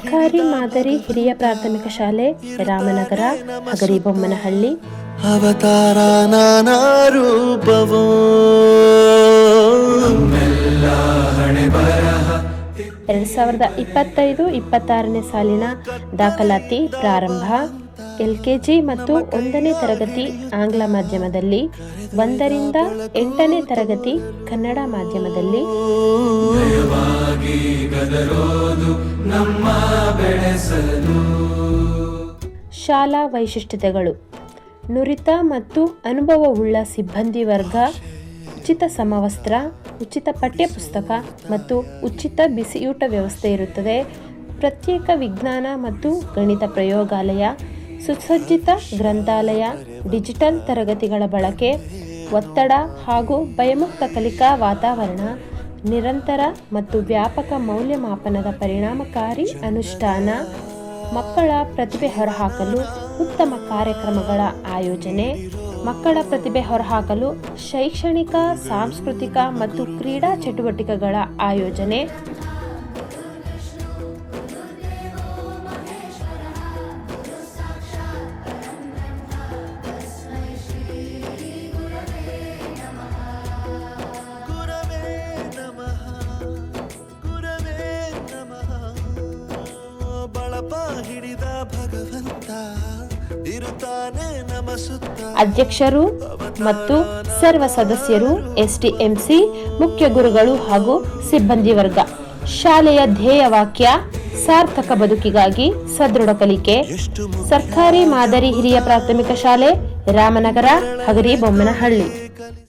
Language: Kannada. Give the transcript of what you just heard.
ಸರ್ಕಾರಿ ಮಾದರಿ ಹಿರಿಯ ಪ್ರಾಥಮಿಕ ಶಾಲೆ ರಾಮನಗರ ಹಗರಿಬೊಮ್ಮನಹಳ್ಳಿ. ಅವತಾರ ನಾನಾ ರೂಪವೋ 2025-26ನೇ ಸಾಲಿನ ದಾಖಲಾತಿ ಪ್ರಾರಂಭ. LKG ಮತ್ತು 1ನೇ ತರಗತಿ ಆಂಗ್ಲ ಮಾಧ್ಯಮದಲ್ಲಿ, 1ರಿಂದ 8ನೇ ತರಗತಿ ಕನ್ನಡ ಮಾಧ್ಯಮದಲ್ಲಿ. ಶಾಲಾ ವೈಶಿಷ್ಟ್ಯತೆಗಳು: ನುರಿತ ಮತ್ತು ಅನುಭವವುಳ್ಳ ಸಿಬ್ಬಂದಿ ವರ್ಗ, ಉಚಿತ ಸಮವಸ್ತ್ರ, ಉಚಿತ ಪಠ್ಯಪುಸ್ತಕ ಮತ್ತು ಉಚಿತ ಬಿಸಿಯೂಟ ವ್ಯವಸ್ಥೆ ಇರುತ್ತದೆ. ಪ್ರತ್ಯೇಕ ವಿಜ್ಞಾನ ಮತ್ತು ಗಣಿತ ಪ್ರಯೋಗಾಲಯ, ಸುಸಜ್ಜಿತ ಗ್ರಂಥಾಲಯ, ಡಿಜಿಟಲ್ ತರಗತಿಗಳ ಬಳಕೆ, ಒತ್ತಡ ಹಾಗೂ ಭಯಮುಕ್ತ ಕಲಿಕಾ ವಾತಾವರಣ, ನಿರಂತರ ಮತ್ತು ವ್ಯಾಪಕ ಮೌಲ್ಯಮಾಪನದ ಪರಿಣಾಮಕಾರಿ ಅನುಷ್ಠಾನ, ಮಕ್ಕಳ ಪ್ರತಿಭೆ ಹೊರಹಾಕಲು ಉತ್ತಮ ಕಾರ್ಯಕ್ರಮಗಳ ಆಯೋಜನೆ, ಮಕ್ಕಳ ಪ್ರತಿಭೆ ಹೊರಹಾಕಲು ಶೈಕ್ಷಣಿಕ, ಸಾಂಸ್ಕೃತಿಕ ಮತ್ತು ಕ್ರೀಡಾ ಚಟುವಟಿಕೆಗಳ ಆಯೋಜನೆ, ಹಿಡಿದ ಭಗವಂತ ಇರುತ್ತಾನೆ ನಮ ಸುತ್ತ. ಅಧ್ಯಕ್ಷರು ಮತ್ತು ಸರ್ವ ಸದಸ್ಯರು, STMC ಮುಖ್ಯ ಗುರುಗಳು ಹಾಗೂ ಸಿಬ್ಬಂದಿ ವರ್ಗ. ಶಾಲೆಯ ಧ್ಯೇಯವಾಕ್ಯ: ಸಾರ್ಥಕ ಬದುಕಿಗಾಗಿ ಸದೃಢ ಕಲಿಕೆ. ಸರ್ಕಾರಿ ಮಾದರಿ ಹಿರಿಯ ಪ್ರಾಥಮಿಕ ಶಾಲೆ ರಾಮನಗರ ಹಗರಿಬೊಮ್ಮನಹಳ್ಳಿ.